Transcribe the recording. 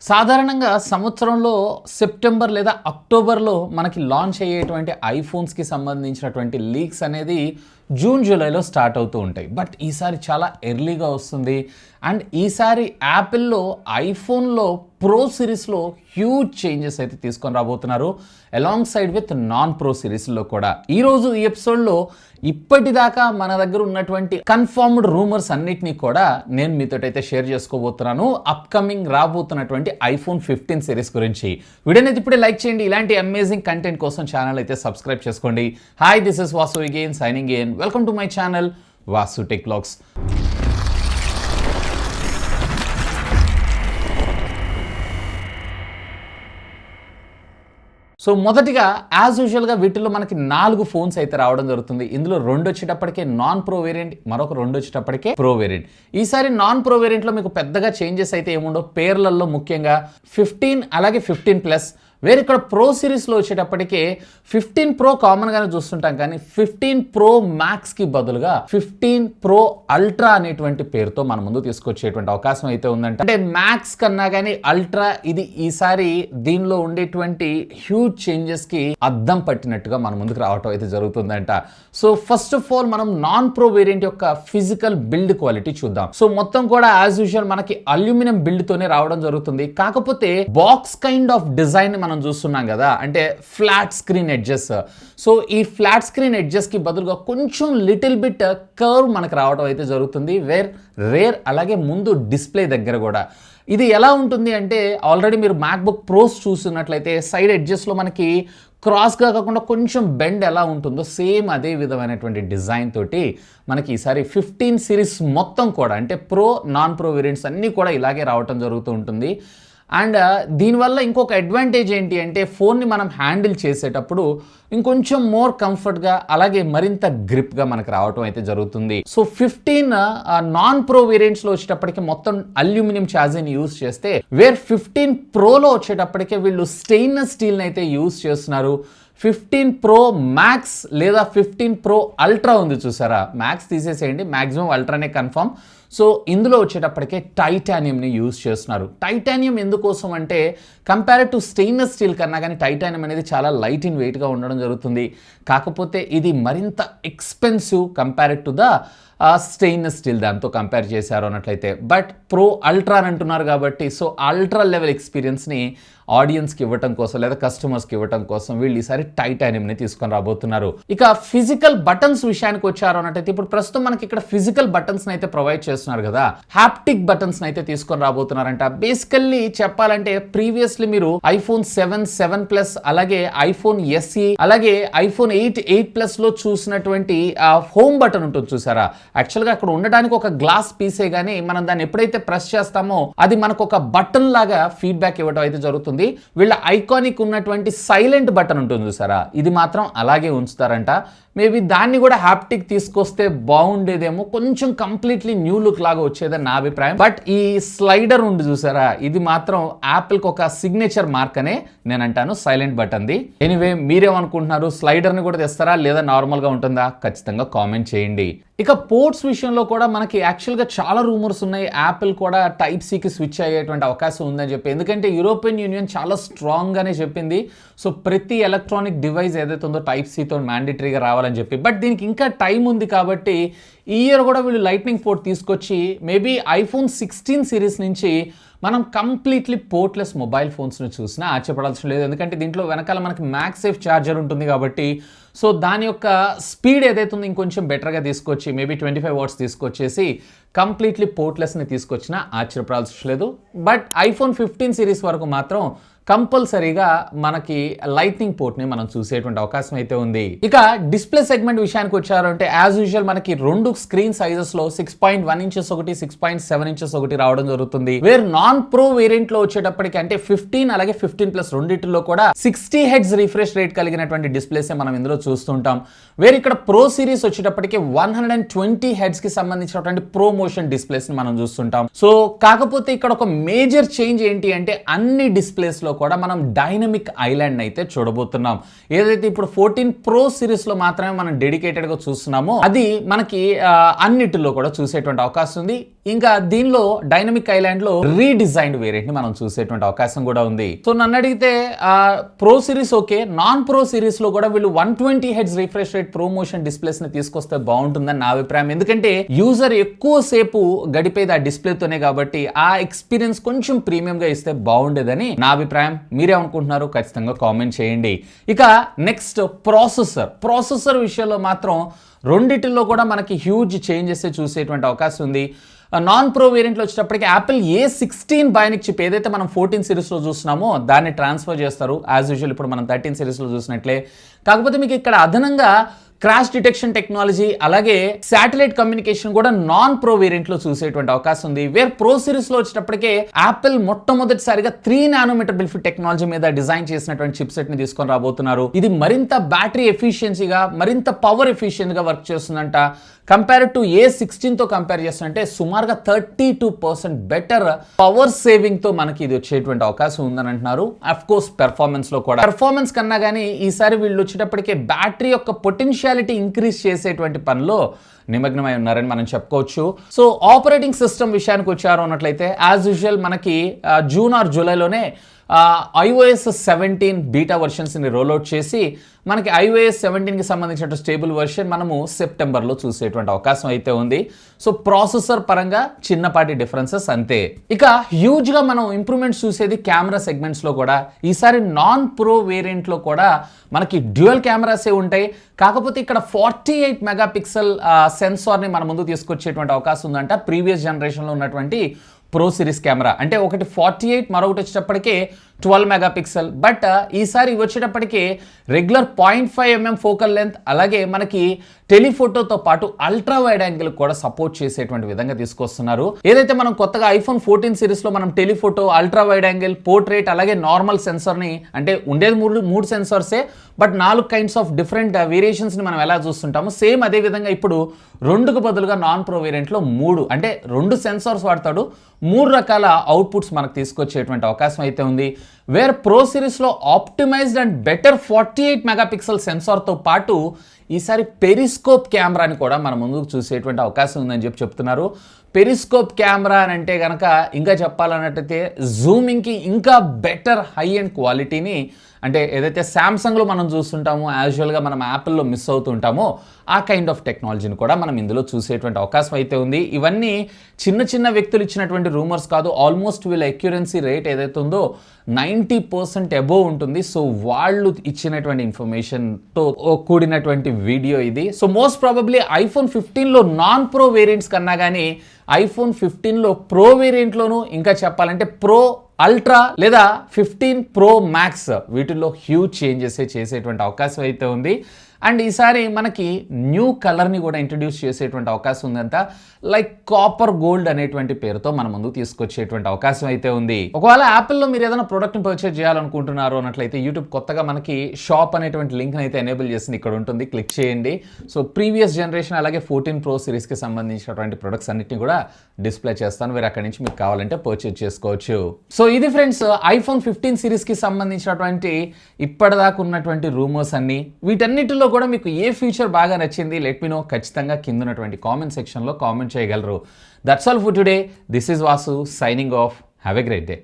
సాధారణంగా సంవత్సరంలో సెప్టెంబర్ లేదా అక్టోబర్లో మనకి లాంచ్ అయ్యేటువంటి ఐఫోన్స్కి సంబంధించినటువంటి లీక్స్ అనేది జూన్ జూలైలో స్టార్ట్ అవుతూ ఉంటాయి. బట్ ఈసారి చాలా ఎర్లీగా వస్తుంది. అండ్ ఈసారి యాపిల్లో ఐఫోన్లో ప్రో సిరీస్లో హ్యూజ్ చేంజెస్ అయితే తీసుకొని రాబోతున్నారు, along side with non pro సిరీస్లో కూడా. ఈరోజు ఈ ఎపిసోడ్లో ఇప్పటిదాకా మన దగ్గర ఉన్నటువంటి కన్ఫర్మ్డ్ రూమర్స్ అన్నిటినీ కూడా నేను మీతో అయితే షేర్ చేసుకోబోతున్నాను అప్కమింగ్ రాబోతున్నటువంటి ఐఫోన్ 15 సిరీస్ గురించి. వీడియోని అయితే ఇప్పుడే లైక్ చేయండి. ఇలాంటి అమేజింగ్ కంటెంట్ కోసం ఛానల్ అయితే సబ్స్క్రైబ్ చేసుకోండి. Hi, this is Vasu again signing in. Welcome to my channel VaasuTechVlogs. So మొదటిగా యాజ్ యూజువల్గా వీటిల్లో మనకి 4 ఫోన్స్ అయితే రావడం జరుగుతుంది. ఇందులో 2 వచ్చేటప్పటికే నాన్ ప్రో వేరియంట్, మరొక 2 వచ్చేటప్పటికే ప్రో వేరియంట్. ఈసారి నాన్ ప్రో వేరియంట్లో మీకు పెద్దగా చేంజెస్ అయితే ఏముండవు. పేర్లలో ముఖ్యంగా 15 అలాగే 15+. వేరే ఇక్కడ ప్రో సిరీస్లో వచ్చేటప్పటికే 15 ప్రో కామన్గానే చూస్తుంటాం, కానీ 15 ప్రో మ్యాక్స్కి బదులుగా 15 ప్రో అల్ట్రా అనేటువంటి పేరుతో మన ముందు తీసుకొచ్చేటువంటి అవకాశం అయితే ఉందంట. అంటే మ్యాక్స్ కన్నా కానీ అల్ట్రా ఇది ఈసారి దీనిలో ఉండేటువంటి హ్యూజ్ చేంజెస్కి అద్దం పట్టినట్టుగా మన ముందుకు రావటం అయితే జరుగుతుందంట. సో ఫస్ట్ ఆఫ్ ఆల్ మనం నాన్ ప్రో వేరియంట్ యొక్క ఫిజికల్ బిల్డ్ క్వాలిటీ చూద్దాం. సో మొత్తం కూడా యాజ్ యూజువల్ మనకి అల్యూమినియం బిల్డ్తోనే రావడం జరుగుతుంది. కాకపోతే బాక్స్ కైండ్ ఆఫ్ డిజైన్ మనం చూస్తున్నాం కదా, అంటే ఫ్లాట్ స్క్రీన్ ఎడ్జెస్. సో ఈ ఫ్లాట్ స్క్రీన్ ఎడ్జెస్ కి బదులుగా కొంచెం లిటిల్ బిట్ కర్వ్ మనకు రావడం అయితే జరుగుతుంది రేర్. అలాగే ముందు డిస్ప్లే దగ్గర కూడా ఇది ఎలా ఉంటుంది అంటే, ఆల్రెడీ మీరు మ్యాక్బుక్ ప్రోస్ చూస్తున్నట్లయితే సైడ్ ఎడ్జెస్లో మనకి క్రాస్గా కాకుండా కొంచెం బెండ్ ఎలా ఉంటుందో సేమ్ అదే విధమైనటువంటి డిజైన్ తోటి మనకి ఈసారి 15 సిరీస్ మొత్తం కూడా, అంటే ప్రో నాన్ ప్రో వేరియంట్స్ అన్నీ కూడా ఇలాగే రావటం జరుగుతూ ఉంటుంది. అండ్ దీనివల్ల ఇంకొక అడ్వాంటేజ్ ఏంటి అంటే, ఫోన్ని మనం హ్యాండిల్ చేసేటప్పుడు ఇంకొంచెం మోర్ కంఫర్ట్గా అలాగే మరింత గ్రిప్గా మనకు రావటం అయితే జరుగుతుంది. సో 15 నాన్ ప్రో వేరియంట్స్లో వచ్చేటప్పటికి మొత్తం అల్యూమినియం ఛాసీని యూజ్ చేస్తే, 15 ప్రోలో వచ్చేటప్పటికే వీళ్ళు స్టెయిన్లెస్ స్టీల్ని అయితే యూజ్ చేస్తున్నారు. 15 ప్రో మ్యాక్స్ లేదా 15 ప్రో అల్ట్రా ఉంది చూసారా, మ్యాక్స్ తీసేసేయండి, మ్యాక్సిమం అల్ట్రానే కన్ఫర్మ్. సో ఇందులో వచ్చేటప్పటికే టైటానియంని యూజ్ చేస్తున్నారు. టైటానియం ఎందుకోసం అంటే, కంపేర్ టు స్టెయిన్లెస్ స్టీల్ కన్నా కానీ టైటానియం అనేది చాలా లైట్ ఇన్ వెయిట్గా ఉండడం జరుగుతుంది. కాకపోతే ఇది మరింత expensive compare to the stainless steel దాంతో కంపేర్ చేశారు అన్నట్లయితే. బట్ ప్రో అల్ట్రా అని అంటున్నారు కాబట్టి, సో అల్ట్రా లెవెల్ ఎక్స్పీరియన్స్ని ఆడియన్స్కి ఇవ్వటం కోసం లేదా కస్టమర్స్కి ఇవ్వటం కోసం వీళ్ళు ఈసారి టైటానియంని తీసుకొని రాబోతున్నారు. ఇక ఫిజికల్ బటన్స్ విషయానికి వచ్చారు అన్నట్టయితే, ఇప్పుడు ప్రస్తుతం మనకి ఇక్కడ ఫిజికల్ బటన్స్ అయితే ప్రొవైడ్ చేస్తున్నారు కదా, హ్యాప్టిక్ బటన్స్ అయితే తీసుకొని రాబోతున్నారంట. బేసికల్లీ చెప్పాలంటే ప్రీవియస్లీ మీరు iPhone 7 అలాగే iPhone SE అలాగే iPhone 8 లో చూసినటువంటి హోమ్ బటన్ ఉంటుంది చూసారా, యాక్చువల్గా అక్కడ ఉండడానికి ఒక గ్లాస్ పీసే గానీ మనం దాన్ని ఎప్పుడైతే ప్రెస్ చేస్తామో అది మనకు ఒక బటన్ లాగా ఫీడ్బ్యాక్ ఇవ్వడం అయితే జరుగుతుంది. వీళ్ళ ఐకానిక్ ఉన్నటువంటి సైలెంట్ బటన్ ఉంటుంది చూసారా, ఇది మాత్రం అలాగే ఉంచుతారంట. మేబీ దాన్ని కూడా హ్యాప్టిక్ తీసుకొస్తే బాగుండేదేమో, కొంచెం కంప్లీట్లీ న్యూ లుక్ లాగా వచ్చేదని నా అభిప్రాయం. బట్ ఈ స్లైడర్ ఉంది చూసారా, ఇది మాత్రం యాపిల్కి ఒక సిగ్నేచర్ మార్క్ అనే నేను అంటాను, సైలెంట్ బటన్ది. ఎనీవే మీరేమనుకుంటున్నారు, స్లైడర్ని కూడా తెస్తారా లేదా నార్మల్గా ఉంటుందా, ఖచ్చితంగా కామెంట్ చేయండి. ఇక పోర్ట్స్ విషయంలో కూడా మనకి యాక్చువల్గా చాలా రూమర్స్ ఉన్నాయి, యాపిల్ కూడా టైప్ సికి స్విచ్ అయ్యేటువంటి అవకాశం ఉందని చెప్పి. ఎందుకంటే యూరోపియన్ యూనియన్ చాలా స్ట్రాంగ్గానే చెప్పింది, సో ప్రతి ఎలక్ట్రానిక్ డివైస్ ఏదైతే ఉందో టైప్ సితో మ్యాండేటరీగా రావాలని చెప్పి. బట్ దీనికి ఇంకా టైం ఉంది కాబట్టి ఈ ఇయర్ కూడా వీళ్ళు లైట్నింగ్ పోర్ట్ తీసుకొచ్చి మేబీ iPhone 16 సిరీస్ నుంచి మనం కంప్లీట్లీ పోర్ట్లెస్ మొబైల్ ఫోన్స్ని చూసినా ఆశ్చర్యపడాల్సిన లేదు. ఎందుకంటే దీంట్లో వెనకాల మనకి మ్యాక్సేఫ్ ఛార్జర్ ఉంటుంది కాబట్టి, సో దాని యొక్క స్పీడ్ ఏదైతే ఉందో ఇంకొంచెం బెటర్గా తీసుకొచ్చి మేబీ 25 వాట్స్ తీసుకొచ్చేసి కంప్లీట్లీ పోర్ట్లెస్ని తీసుకొచ్చినా ఆశ్చర్యపడాల్సిన లేదు. బట్ iPhone 15 సిరీస్ వరకు మాత్రం కంపల్సరీగా మనకి లైట్నింగ్ పోర్ట్ని మనం చూసేటువంటి అవకాశం అయితే ఉంది. ఇక డిస్ప్లే సెగ్మెంట్ విషయానికి వచ్చారు అంటే, యాజ్ యూజువల్ మనకి 2 స్క్రీన్ సైజెస్లో 6.1 ఇంచెస్ ఒకటి, 6.7 ఇంచెస్ ఒకటి రావడం జరుగుతుంది. నాన్ ప్రో వేరియంట్ లో వచ్చేటప్పటికి అంటే 15 అలాగే 15+ రెండిటిలో కూడా 60 హెర్ట్జ్ రిఫ్రెష్ రేట్ కలిగినటువంటి డిస్ప్లేస్ మనం ఇందులో చూస్తుంటాం. ఇక్కడ ప్రో సిరీస్ వచ్చేటప్పటికి 120 హెర్ట్జ్ కి సంబంధించినటువంటి ప్రో మోషన్ డిస్ప్లేస్ ని మనం చూస్తుంటాం. సో కాకపోతే ఇక్కడ ఒక మేజర్ చేంజ్ ఏంటి అంటే, అన్ని డిస్ప్లేస్ లో కూడా మనం డైనమిక్ ఐలాండ్ అయితే చూడబోతున్నాం. ఏదైతే ఇప్పుడు 14 ప్రో సిరీస్ లో మాత్రమే మనం డెడికేటెడ్ గా చూస్తున్నామో అది మనకి అన్నిటిలో కూడా చూసేటువంటి అవకాశం ఉంది. ఇంకా దీనిలో డైనమిక్ ఐలాండ్ లో రీడిజైన్డ్ వేరియంట్ ని మనం చూసేటువంటి అవకాశం కూడా ఉంది. సో నన్ను అడిగితే pro series okay, non pro series లో కూడా వీళ్ళు 120 hertz refresh rate pro motion displays ని తీసుకొస్తే బాగుంటుందని నా అభిప్రాయం. ఎందుకంటే యూజర్ ఎక్కువ సేపు గడిపేది ఆ డిస్ప్లేతోనే కాబట్టి ఆ ఎక్స్పీరియన్స్ కొంచెం ప్రీమియం గా ఇస్తే బాగుండేదని నా అభిప్రాయం. మీరేమనుకుంటున్నారు ఖచ్చితంగా కామెంట్ చేయండి. ఇక నెక్స్ట్ ప్రాసెసర్ విషయంలో మాత్రం రెండిటిల్లో కూడా మనకి హ్యూజ్ చేంజెస్ చూసేటువంటి అవకాశం ఉంది. నాన్ ప్రో వేరియంట్లో వచ్చేటప్పటికి యాపిల్ A16 బయోనిక్ చిప్ ఏదైతే మనం 14 సిరీస్లో చూస్తున్నామో దాన్ని ట్రాన్స్ఫర్ చేస్తారు. యాజ్ యూజువల్ ఇప్పుడు మనం 13 సిరీస్లో చూసినట్లే. కాకపోతే మీకు ఇక్కడ అదనంగా క్రాష్ డిటెక్షన్ టెక్నాలజీ అలాగే శాటిలైట్ కమ్యూనికేషన్ కూడా నాన్ ప్రో వేరియంట్ లో చూసేటువంటి అవకాశం ఉంది. వేర్ ప్రో సిరీస్ లో వచ్చేటప్పటికే యాపిల్ మొట్టమొదటిసారిగా 3 నానోమీటర్ బిల్ఫిట్ టెక్నాలజీ మీద డిజైన్ చేసినటువంటి చిప్ సెట్ ని తీసుకొని రాబోతున్నారు. ఇది మరింత బ్యాటరీ ఎఫిషియన్సీగా మరింత పవర్ ఎఫిషియెంట్ గా వర్క్ చేస్తుందంట. కంపేర్ టు A16 తో కంపేర్ చేస్తుంటే సుమారుగా 32% బెటర్ పవర్ సేవింగ్ తో మనకి ఇది వచ్చేటువంటి అవకాశం ఉందని అంటున్నారు. అఫ్ కోర్స్ పెర్ఫార్మెన్స్ లో కూడా పెర్ఫార్మెన్స్ కన్నా కానీ ఈసారి వీళ్ళు వచ్చేటప్పటికే బ్యాటరీ యొక్క పొటెన్షియాలిటీ ఇంక్రీజ్ చేసేటువంటి పనిలో నిమగ్నమై ఉన్నారని మనం చెప్పుకోవచ్చు. సో ఆపరేటింగ్ సిస్టమ్ విషయానికి వచ్చారు అన్నట్లయితే యాజ్ యూజువల్ మనకి జూన్ ఆర్ జూలైలోనే iOS 17 బీటా వర్షన్స్ని రోల్అవుట్ చేసి మనకి iOS 17కి సంబంధించిన స్టేబుల్ వర్షన్ మనము సెప్టెంబర్లో చూసేటువంటి అవకాశం అయితే ఉంది. సో ప్రాసెసర్ పరంగా చిన్నపాటి డిఫరెన్సెస్ అంతే. ఇక హ్యూజ్గా మనం ఇంప్రూవ్మెంట్స్ చూసేది కెమెరా సెగ్మెంట్స్లో కూడా. ఈసారి నాన్ ప్రో వేరియంట్లో కూడా మనకి డ్యూయల్ కెమెరాసే ఉంటాయి. కాకపోతే ఇక్కడ 48 మెగాపిక్సెల్ సెన్సార్ని మన ముందు తీసుకొచ్చేటువంటి అవకాశం ఉందంట. ప్రీవియస్ జనరేషన్లో ఉన్నటువంటి ప్రో సిరీస్ కెమెరా అంటే ఒకటి 48 మరొకటి వచ్చేటప్పటికే 12 మెగాపిక్సెల్. బట్ ఈసారి వచ్చేటప్పటికే రెగ్యులర్ 0.5mm ఫోకల్ లెంత్ అలాగే మనకి టెలిఫోటోతో పాటు అల్ట్రా వైడ్ యాంగిల్ కూడా సపోర్ట్ చేసేటువంటి విధంగా తీసుకొస్తున్నారు. ఏదైతే మనం కొత్తగా iPhone 14 సిరీస్లో మనం telephoto, ultra wide angle, portrait అలాగే నార్మల్ సెన్సార్ని అంటే ఉండేది మూడు సెన్సార్సే బట్ 4 కైండ్స్ ఆఫ్ డిఫరెంట్ వేరియేషన్స్ని మనం ఎలా చూస్తుంటామో సేమ్ అదే విధంగా ఇప్పుడు 2కు బదులుగా నాన్ ప్రో వేరియంట్లో 3 అంటే 2 సెన్సార్స్ వాడతాడు. 3 రకాల అవుట్పుట్స్ మనకు తీసుకొచ్చేటువంటి అవకాశం అయితే ఉంది. వేర్ ప్రో సిరీస్లో ఆప్టిమైజ్డ్ అండ్ బెటర్ 48 మెగాపిక్సెల్ సెన్సార్తో పాటు ఈసారి పెరిస్కోప్ కెమెరాని కూడా మన ముందుకు చూసేటువంటి అవకాశం ఉందని చెప్తున్నారు. పెరిస్కోప్ కెమెరా అని అంటే కనుక ఇంకా చెప్పాలన్నట్టయితే జూమింగ్కి ఇంకా బెటర్ హై అండ్ క్వాలిటీని అంటే ఏదైతే శాంసంగ్లో మనం చూస్తుంటామో యాజువల్గా మనం యాపిల్లో మిస్ అవుతుంటామో ఆ కైండ్ ఆఫ్ టెక్నాలజీని కూడా మనం ఇందులో చూసేటువంటి అవకాశం అయితే ఉంది. ఇవన్నీ చిన్న వ్యక్తులు ఇచ్చినటువంటి రూమర్స్ కాదు. ఆల్మోస్ట్ వీళ్ళ అక్యురెన్సీ రేట్ ఏదైతే ఉందో 90% అబోవ్ ఉంటుంది. సో వాళ్ళు ఇచ్చినటువంటి ఇన్ఫర్మేషన్తో కూడినటువంటి వీడియో ఇది. సో మోస్ట్ ప్రాబబ్లీ iPhone 15లో నాన్ ప్రో వేరియంట్స్ కన్నా కానీ iPhone 15లో ప్రో వేరియంట్లోనూ ఇంకా చెప్పాలంటే ప్రో అల్ట్రా లేదా 15 ప్రో మ్యాక్స్ వీటిల్లో హ్యూజ్ చేంజెస్ చేసేటువంటి అవకాశం అయితే ఉంది. అండ్ ఈసారి మనకి న్యూ కలర్ని కూడా ఇంట్రడ్యూస్ చేసేటువంటి అవకాశం ఉందంట. లైక్ కాపర్ గోల్డ్ అనేటువంటి పేరుతో మన ముందు తీసుకొచ్చేటువంటి అవకాశం అయితే ఉంది. ఒకవేళ యాపిల్లో మీరు ఏదైనా ప్రోడక్ట్ని పర్చేజ్ చేయాలనుకుంటున్నారు అన్నట్లయితే యూట్యూబ్ కొత్తగా మనకి షాప్ అనేటువంటి లింక్ని అయితే ఎనేబుల్ చేసింది, ఇక్కడ ఉంటుంది, క్లిక్ చేయండి. సో ప్రీవియస్ జనరేషన్ అలాగే 14 ప్రో సిరీస్కి సంబంధించినటువంటి ప్రొడక్ట్స్ అన్నిటిని కూడా డిస్ప్లే చేస్తాను. మీరు అక్కడి నుంచి మీకు కావాలంటే పర్చేజ్ చేసుకోవచ్చు. సో ఇది ఫ్రెండ్స్ iPhone 15 సిరీస్కి సంబంధించినటువంటి ఇప్పటిదాకా ఉన్నటువంటి రూమర్స్ అన్ని. వీటన్నిటిలో కూడా మీకు ఏ ఫీచర్ బాగా నచ్చింది లెట్ మీ నో. ఖచ్చితంగా కింద ఉన్నటువంటి కామెంట్ సెక్షన్లో కామెంట్ చేయగలరు. That's all for today. This is Vasu signing off. Have a great day.